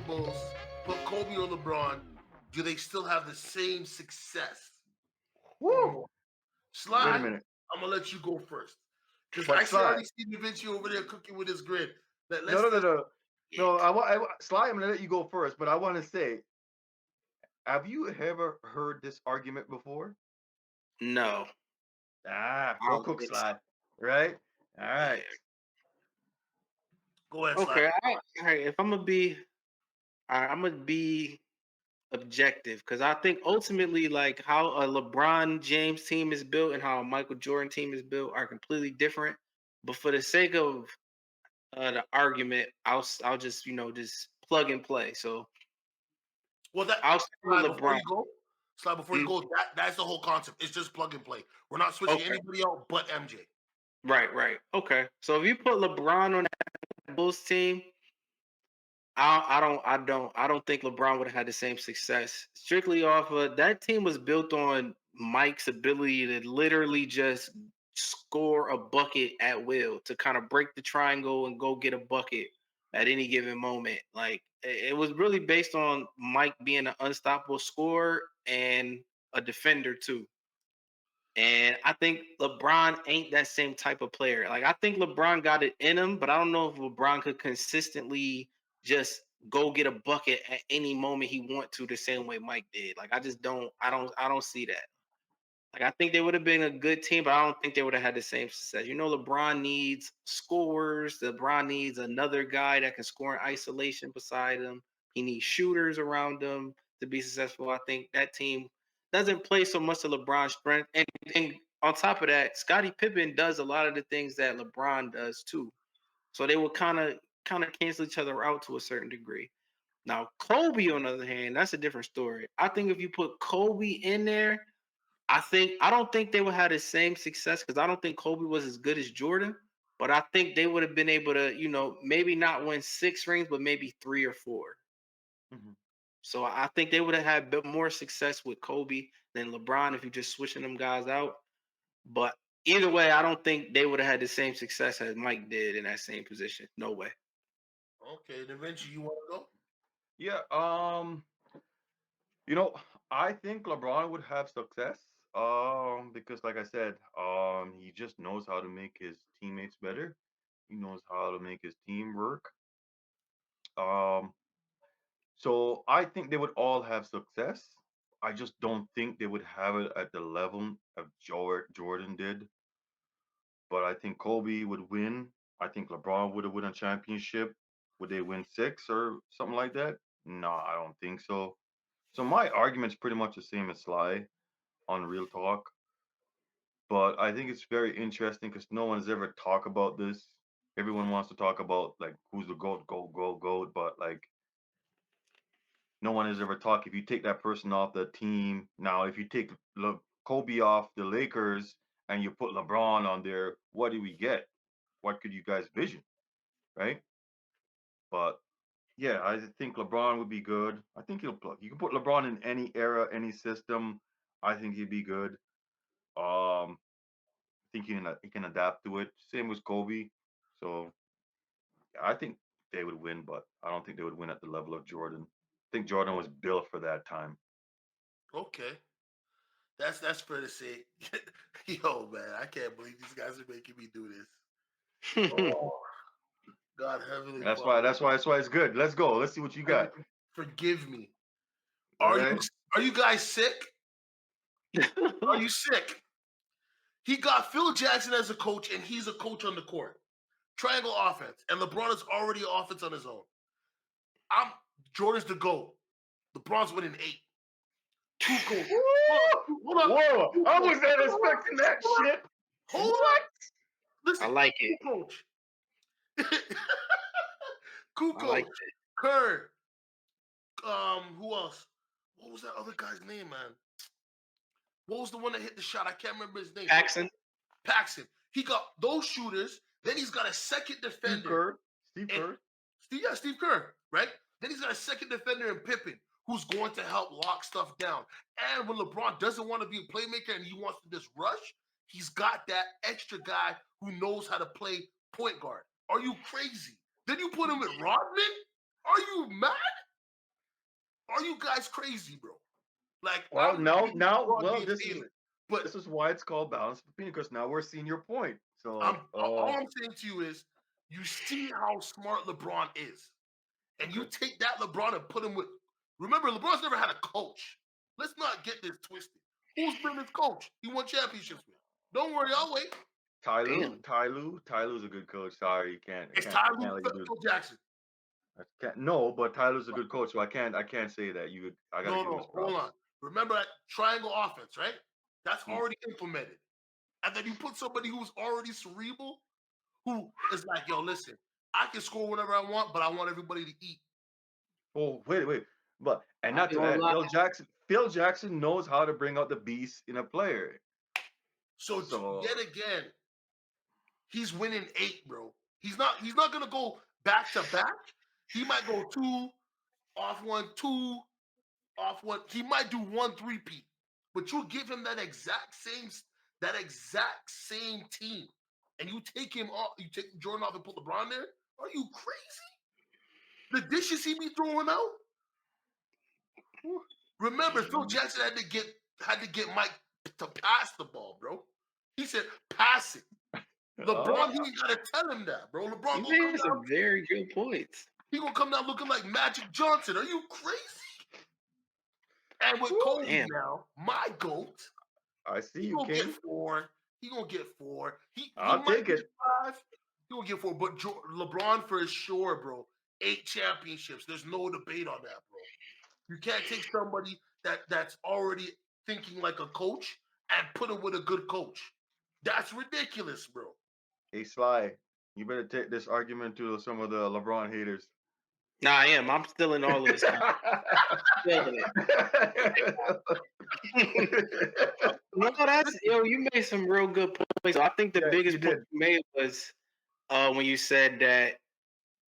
Bulls, put Kobe or LeBron, do they still have the same success or Woo! more? Wait a Sly, minute. I'm gonna let you go first because I But see Sly, already see Da Vinci over there cooking with his grid. Let, no, let's no, no, let's no, yeah. no. Sly. I'm gonna let you go first, but I want to say, have you ever heard this argument before? No, Ah, I go don't cook, think so. Sly. Right? All right. Yeah. Go ahead, Sly. Okay. All right. If I'm gonna be, all right, I'm gonna be objective because I think ultimately, like how a LeBron James team is built and how a Michael Jordan team is built are completely different. But for the sake of the argument, I'll just just plug and play. So Well, that I'll start with Sly, before LeBron. you go, Sly, before you Mm, go, that's the whole concept. It's just plug and play. We're not switching okay. anybody out but MJ. Right. Right. Okay. So if you put LeBron on that Bulls team, I don't think LeBron would have had the same success. Strictly off of that team was built on Mike's ability to literally just score a bucket at will, to kind of break the triangle and go get a bucket at any given moment. Like it was really based on Mike being an unstoppable scorer and a defender too. And I think LeBron ain't that same type of player. Like I think LeBron got it in him, but I don't know if LeBron could consistently just go get a bucket at any moment he want to the same way Mike did. Like I just don't see that. Like I think they would have been a good team, but I don't think they would have had the same success. LeBron needs scorers. LeBron needs another guy that can score in isolation beside him. He needs shooters around him to be successful. I think that team doesn't play so much to LeBron's strength. And on top of that, Scottie Pippen does a lot of the things that LeBron does too. So they will kind of cancel each other out to a certain degree. Now, Kobe, on the other hand, that's a different story. I think if you put Kobe in there, I don't think they would have the same success because I don't think Kobe was as good as Jordan, but I think they would have been able to, maybe not win 6 rings, but maybe 3 or 4. Mhm. So I think they would have had a bit more success with Kobe than LeBron if you're just switching them guys out. But either way, I don't think they would have had the same success as Mike did in that same position. No way. Okay, Da Vinci, you want to go? Yeah. You know, I think LeBron would have success. Because like I said, he just knows how to make his teammates better. He knows how to make his team work. Um, so I think they would all have success. I just don't think they would have it at the level of Jordan did. But I think Kobe would win. I think LeBron would have won a championship. Would they win six or something like that? No, I don't think so. So my argument's pretty much the same as Sly on Real Talk. But I think it's very interesting because no one's ever talked about this. Everyone wants to talk about like who's the goat, goat, goat, goat, but like no one has ever talked. If you take that person off the team, now if you take Kobe off the Lakers and you put LeBron on there, what do we get? What could you guys vision, right? But yeah, I think LeBron would be good. I think he'll plug. You can put LeBron in any era, any system. I think he'd be good. I think he can adapt to it. Same with Kobe. So yeah, I think they would win, but I don't think they would win at the level of Jordan. I think Jordan was built for that time. Okay, that's fair to say. Yo, man, I can't believe these guys are making me do this. Oh, God, Heavenly That's why. Father, That's why it's good. Let's go. Let's see what you got. forgive me. All Are you right. are you guys sick? Are you sick? He got Phil Jackson as a coach, and he's a coach on the court. Triangle offense, and LeBron is already offense on his own. I'm Jordan's the GOAT. LeBron's winning 8. Two coach. Woo! Hold up. Whoa! Two I coach. was not expecting that Hold up. shit. Hold What? up. I Listen, like it. two coach. I like Kukoc, Kerr, who else? What was that other guy's name, man? What was the one that hit the shot? I can't remember his name. Paxson. Paxson. He got those shooters. Then he's got a second Steve defender, Kerr. Steve and Kerr. Steve Kerr, right? Then he's got a second defender in Pippen, who's going to help lock stuff down. And when LeBron doesn't want to be a playmaker and he wants to just rush, he's got that extra guy who knows how to play point guard. Are you crazy? Then you put him with Rodman? Are you mad? Are you guys crazy, bro? Like, Well, I'm LeBron well, being hated, but this is why it's called balance of opinion, because now we're seeing your point. I'm So, all I'm saying to you is, you see how smart LeBron is, and you okay, take that LeBron and put him with. Remember, LeBron's never had a coach. Let's not get this twisted. Who's been his coach? He won championships with. Don't worry, I'll wait. Damn. Tylu's a good coach. Sorry, It's Ty I Lue, can't let you do. Phil Jackson. I can't. No, but Tyler's a good coach, so I can't say that. I gotta No, give him his no, hold props. on. Remember that triangle offense, right? That's Mm. already implemented. And then you put somebody who's already cerebral, who is like, yo, listen, I can score whenever I want, but I want everybody to eat. Oh, wait, but and I not ain't to gonna add, lie. Phil Jackson knows how to bring out the beast in a player. So So yet again, he's winning 8, bro. He's not gonna go back to back. He might go 2 off 1, 2 off 1. He might do 1 3-peat. But you give him that exact same team, and you take him off, you take Jordan off and put LeBron there. Are you crazy? The dishes he be throwing out. Remember, Phil Jackson had to get Mike to pass the ball, bro. He said, "Pass it." uh, LeBron, he ain't gotta tell him that, bro. LeBron You gonna come made some down. very good points. He gonna come down looking like Magic Johnson. Are you crazy? And with Kobe Damn. now, my goat, I see he you, gonna get King. 4. He gonna get 4. He I'll might take get it. 5. He gonna get 4. But LeBron for sure, bro. 8 championships. There's no debate on that, bro. You can't take somebody that's already thinking like a coach and put him with a good coach. That's ridiculous, bro. Hey, Sly, you better take this argument to some of the LeBron haters. Nah, I am. I'm still in all of his comments. Still in it. No, that's you made some real good points. I think the Yeah, you biggest point did. you made was when you said that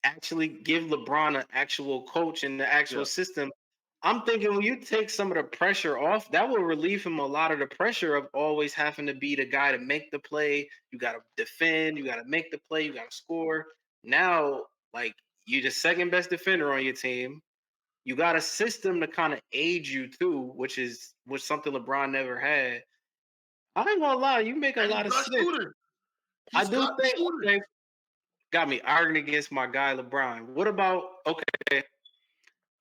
actually give LeBron an actual coach and the actual Yeah. system. I'm thinking when you take some of the pressure off, that will relieve him a lot of the pressure of always having to be the guy to make the play. You got to defend, you got to make the play, you got to score. Now, like you're the second best defender on your team. You got a system to kind of aid you too, which something LeBron never had. I ain't gonna lie, you make a And he's lot of got sense. shooters. I He's do got think shooters. okay, got me arguing against my guy LeBron. What about okay?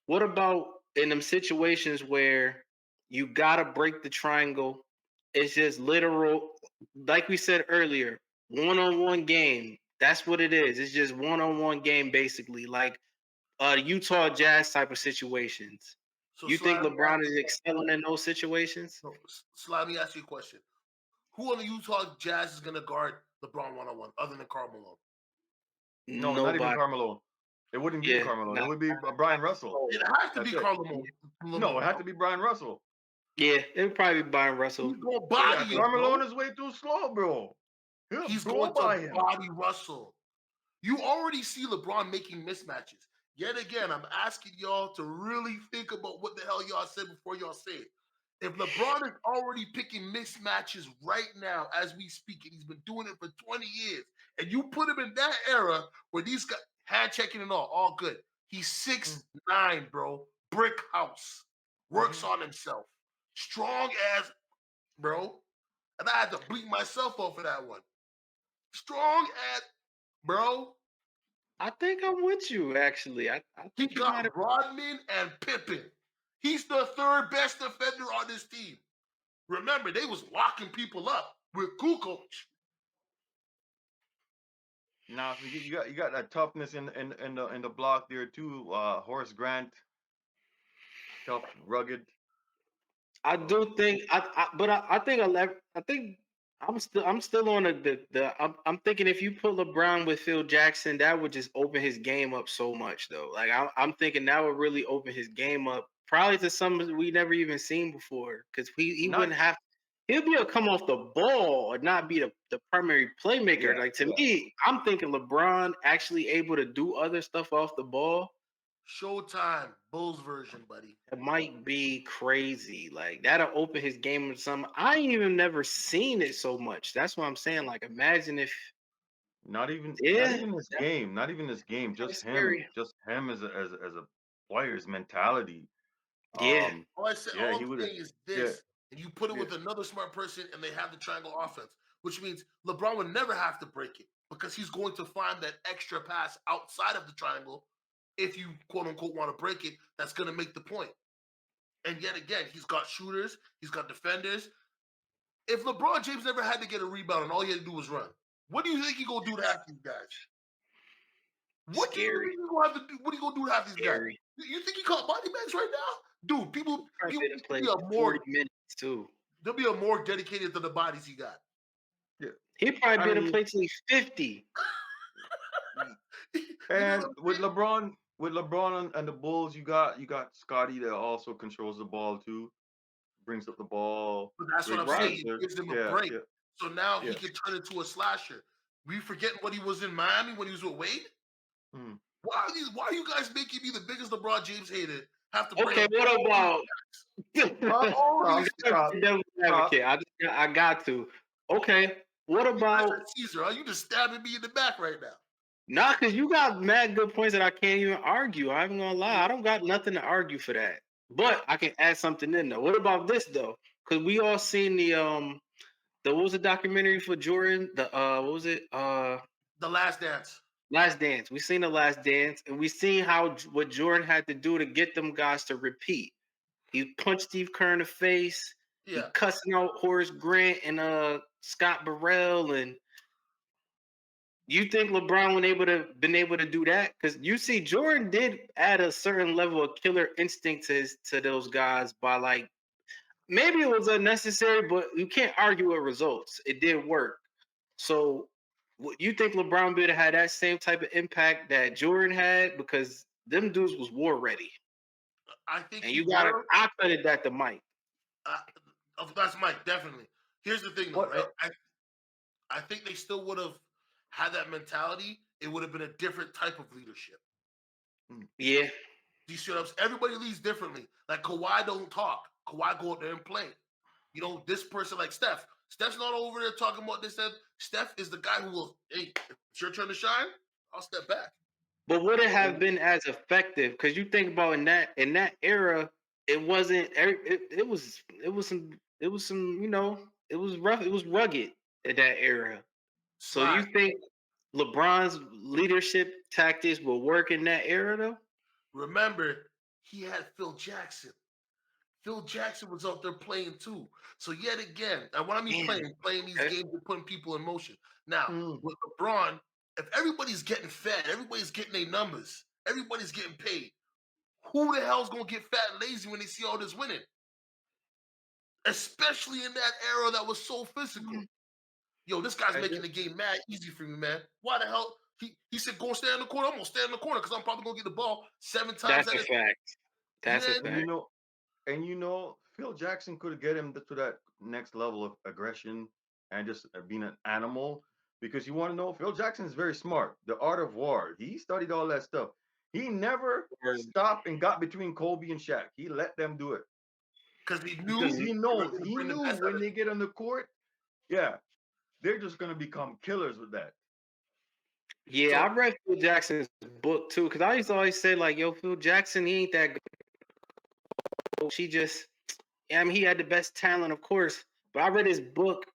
What about in them situations where you gotta break the triangle? It's just literal, like we said earlier, one-on-one game. That's what it is. It's just one-on-one game, basically, like Utah Jazz type of situations. So You think Slime, LeBron is excelling in those situations? Let me ask you a question. Who on the Utah Jazz is gonna guard LeBron 1-on-1 other than Karl Malone? No, not even Nobody. Carmelo. It wouldn't be Yeah, Carmelo. It not, would be not Brian Russell. It has to be That's it. Karl Malone. No, it had to be Brian Russell. yeah, it would probably be Byron He's Russell. gonna Yeah, body him, bro. Carmelo is way too slow, bro. He'll He's blow going to by him. body Russell. You already see LeBron making mismatches. Yet again, I'm asking y'all to really think about what the hell y'all said before y'all say it. If LeBron is already picking mismatches right now as we speak, and he's been doing it for 20 years, and you put him in that era where these guys hand checking and all good. He's 6'9", bro. Brick house. Works on himself. Strong as, bro. And I had to bleep myself off for that one. Strong as, bro. I think I'm with you. Actually, I He think you might have. got Rodman and Pippen. He's the third best defender on this team. Remember, they was locking people up with Kukoc. Now you got that toughness in the block there too. Horace Grant, tough, rugged. I So do think I think I think I'm still on I'm thinking if you put LeBron with Phil Jackson, that would just open his game up so much though. Like I'm thinking that would really open his game up probably to something we never even seen before because he not wouldn't have he'll be able to come off the ball or not be the primary playmaker. yeah, Like to yeah. me, I'm thinking LeBron actually able to do other stuff off the ball. Showtime, Bulls version, buddy. It might be crazy. Like that'll open his game or something. I ain't even never seen it so much. That's what I'm saying. Like imagine if Not yeah, even this game. Not even this game. that's scary. Just him as a player, his mentality. Yeah. Yeah, All he I'm would have. saying is Yeah, this, and you put it yeah. with another smart person, and they have the triangle offense, which means LeBron would never have to break it because he's going to find that extra pass outside of the triangle. If you quote unquote want to break it, that's going to make the point. And yet again, he's got shooters, he's got defenders. If LeBron James never had to get a rebound and all he had to do was run, what do you think he gonna do to half these guys? What do you Scary. think he gonna have to do? What are you gonna do to half these guys? Scary. You think he caught body bags right now, dude? Probably People been in be play a 40 morgue. minutes too. There'll be a morgue dedicated to the bodies he got. Yeah. He probably I been in mean, play till he's 50. You know what and I'm saying? With LeBron and the Bulls, you got Scotty that also controls the ball too, brings up the ball, But that's what great I'm saying. Right. It passer. gives him a Yeah, break. yeah, So now he yeah. can turn into a slasher. We forgetting what he was in Miami when he was with Wade. Mm. Why are these? Why are you guys making me the biggest LeBron James hater? Have to bring Okay, up what about Props, all these props, props, devil's props. advocate? I got to. Okay, what about Caesar? Are you just stabbing me in the back right now? nah? Because you got mad good points that I can't even argue. I'm gonna lie. I don't got nothing to argue for that. But I can add something in though. What about this though? Because we all seen the what was the documentary for Jordan? The what was it? The Last Dance. Last Dance. We seen the Last Dance, and we seen how what Jordan had to do to get them guys to repeat. He punched Steve Kerr in the face. He Yeah, cussing out Horace Grant and Scott Burrell. And you think LeBron been able to do that? Because you see, Jordan did add a certain level of killer instinct to those guys by like maybe it was unnecessary, but you can't argue with results. It did work. So you think LeBron better had that same type of impact that Jordan had because them dudes was war ready, I think and he you gotta will. I credit that to Mike. That's Mike, definitely. Here's the thing, though, What? right? I think they still would have had that mentality. It would have been a different type of leadership. Mm. Yeah, Do you see what I'm saying? Everybody leads differently. Like Kawhi don't talk. Kawhi go out there and play. You know, this person like Steph. Steph's not over there talking about this. That Steph is the guy who will, hey, it's your turn to shine. I'll step back. but would it have And been as effective? Because you think about in that era, it wasn't. It was some it was rough. It was rugged in that era. So you Sly. think LeBron's leadership tactics will work in that era though? Remember, he had Phil Jackson. Phil Jackson was out there playing too. So yet again, and what I mean Damn. playing these Okay. games and putting people in motion. Now, mm, with LeBron, if everybody's getting fed, everybody's getting their numbers, everybody's getting paid, who the hell's gonna get fat and lazy when they see all this winning? Especially in that era that was so physical. Yo, this guy's I making just the game mad easy for me, man. Why the hell? He said, go stand in the corner. I'm gonna stand in the corner because I'm probably gonna get the ball 7 times That's at a a fact. That's a yeah. and you fact. know and Phil Jackson could get him to that next level of aggression and just being an animal because you want to know Phil Jackson is very smart. The art of war. He studied all that stuff. He never Word. stopped and got between Kobe and Shaq. He let them do it Because he because knew Mhm. they were gonna he bring the knew best out when of they get on the court, yeah, they're just gonna become killers with that. Yeah, so I read Phil Jackson's book too, because I used to always say like, "Yo, Phil Jackson, he ain't that good." She just, I mean, he had the best talent, of course. But I read his book,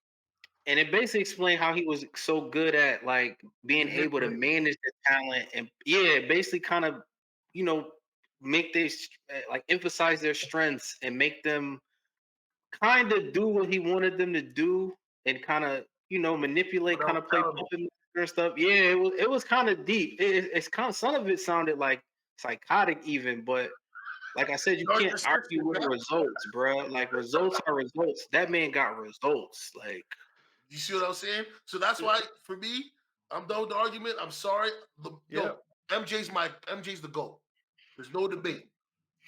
and it basically explained how he was so good at like being able to manipulating. manage the talent, and yeah, basically kind of, you know, make this like emphasize their strengths and make them kind of do what he wanted them to do and kind of But manipulate, that kind was of play terrible. puppet master and stuff. Yeah, it was kind of deep. It's kind of some of it sounded like psychotic even, but like I said, you can't argue Narcissistic, with man. results, bro. Like results are results. That man got results. Like You see what I'm saying? So that's why for me, I'm done with the argument. I'm sorry. Yeah, Yo, MJ's the GOAT. There's no debate.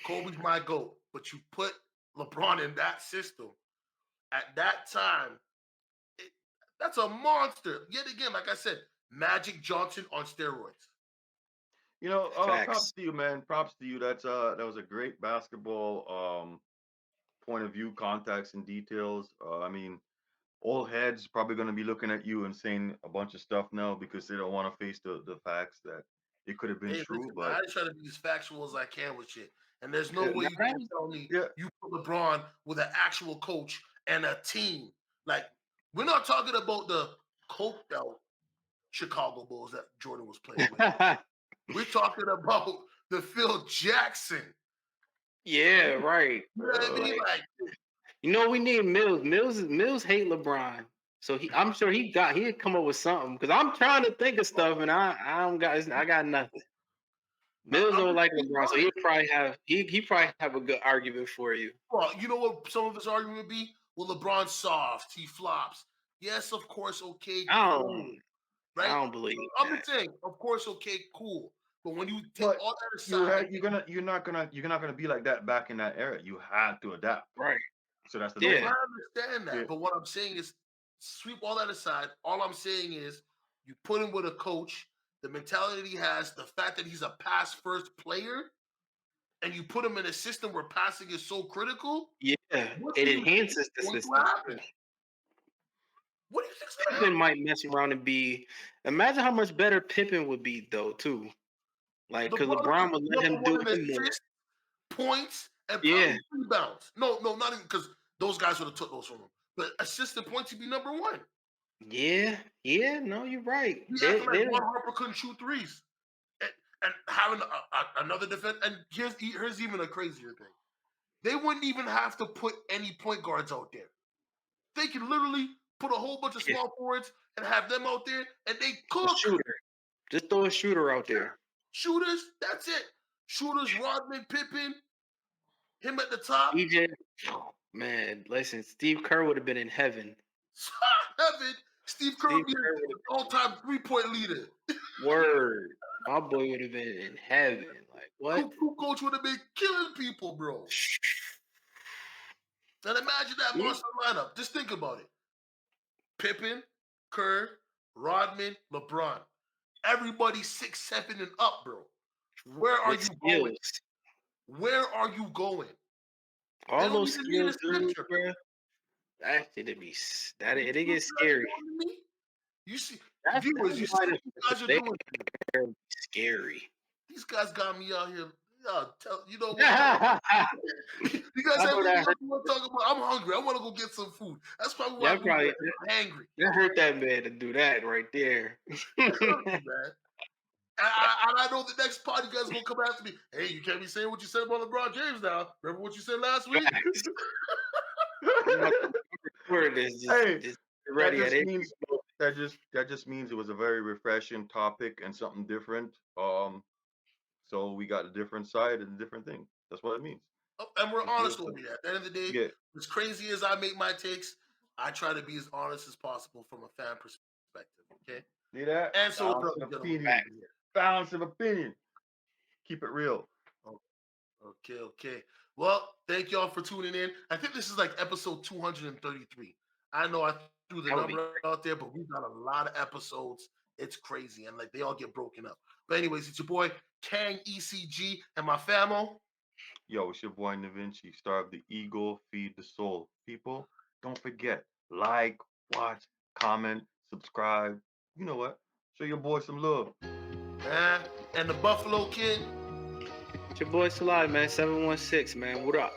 Kobe's my GOAT. But you put LeBron in that system at that time, it, that's a monster. Yet again, like I said, Magic Johnson on steroids. facts. props to you, man. Props to you. That was a great basketball point of view, context, and details. I mean, old heads probably going to be looking at you and saying a bunch of stuff now because they don't want to face the facts that it could have been Hey, true. listen, man, But I just try to be as factual as I can with shit. And there's no Yeah. way you can tell me Yeah. you put LeBron with an actual coach and a team. Like, we're not talking about the coked out Chicago Bulls that Jordan was playing with. We're talking about the Phil Jackson. Yeah, right. You know what I mean? Like, Like, you know, we need Mills. Mills hate LeBron. So I'm sure he'd come up with something. Because I'm trying to think of stuff and I got nothing. Mills I'm don't just like being LeBron, so honest. he probably have a good argument for you. Well, you know what some of his argument would be? Well, LeBron's soft. He flops. Yes, of course. Okay, I cool. don't Right? I don't believe I'm that. just saying, of course, okay, cool. But when you take But all that aside, you're not gonna be like that back in that era. You had to adapt. Right. So that's the no, Yeah. difference. I understand that. Yeah. But what I'm saying is, sweep all that aside. All I'm saying is, you put him with a coach, the mentality he has, the fact that he's a pass first player, and you put him in a system where passing is so critical. Yeah. What It do you think enhances the is going to system. happen? What do you think's going to Pippen happen? might mess around and be. Imagine how much better Pippen would be though, too. Like, because LeBron LeBron is would let number him do one in him more. assists, points, and Yeah. probably rebounds. No, not even because those guys would have took those from him. But assists and points, he'd be number one. Yeah. Yeah. No, you're right. We They acting like they Ron Harper couldn't shoot threes. And having another defense. And here's even a crazier thing. They wouldn't even have to put any point guards out there. They could literally put a whole bunch of Yeah. small forwards and have them out there, and they A cook. shooter. Just throw a shooter out there. Shooters, that's it. Shooters, Rodman, Pippen, him at the top. EJ, man, listen, Steve Kerr would have been in heaven. Heaven, Steve Kerr Steve would be Kerr the would have all-time three-point leader. word. My boy would have been in heaven. Like what? Cool coach would have been killing people, bro. And imagine that Yeah. monster lineup. Just think about it. Pippen, Kerr, Rodman, LeBron. Everybody 6'7" and up, bro. Where are With you going? skills. Where are you going? They All don't those even need a skills, dude, center. bro. That shit be that it You gets see what I'm scary. telling me? You see, That viewers, you see might what you guys are they doing. are scary. These guys got me out here. You know what? I You guys have know anything that hurt. you want to talk about? I'm hungry. I want to go get some food. That's probably why Yeah, I'm probably angry. that hurt that man to do that right there. It hurt me, man. I know the next pod you guys are gonna come after me. Hey, you can't be saying what you said about LeBron James now. Remember what you said last week? Facts. I'm about to record this. Hey, Just that ready at just it. means that just means it was a very refreshing topic and something different. So we got a different side and a different thing. That's what it means. And we're It's real honest over simple. here. At the end of the day, Yeah. as crazy as I make my takes, I try to be as honest as possible from a fan perspective. Okay. See that? And so, Balance of gentlemen, opinion. Facts. Balance of opinion. Keep it real. Okay. Well, thank y'all for tuning in. I think this is like episode 233. I know I threw the That would be number out there, but we've got a lot of episodes. It's crazy, and like they all get broken up. But anyways, it's your boy Kang ECG and my famo. Yo, it's your boy Da Vinci, star of the Eagle, Feed the Soul. People, don't forget, like, watch, comment, subscribe. You know what? Show your boy some love. And the Buffalo Kid. It's your boy Salai, man. 716, man. What up?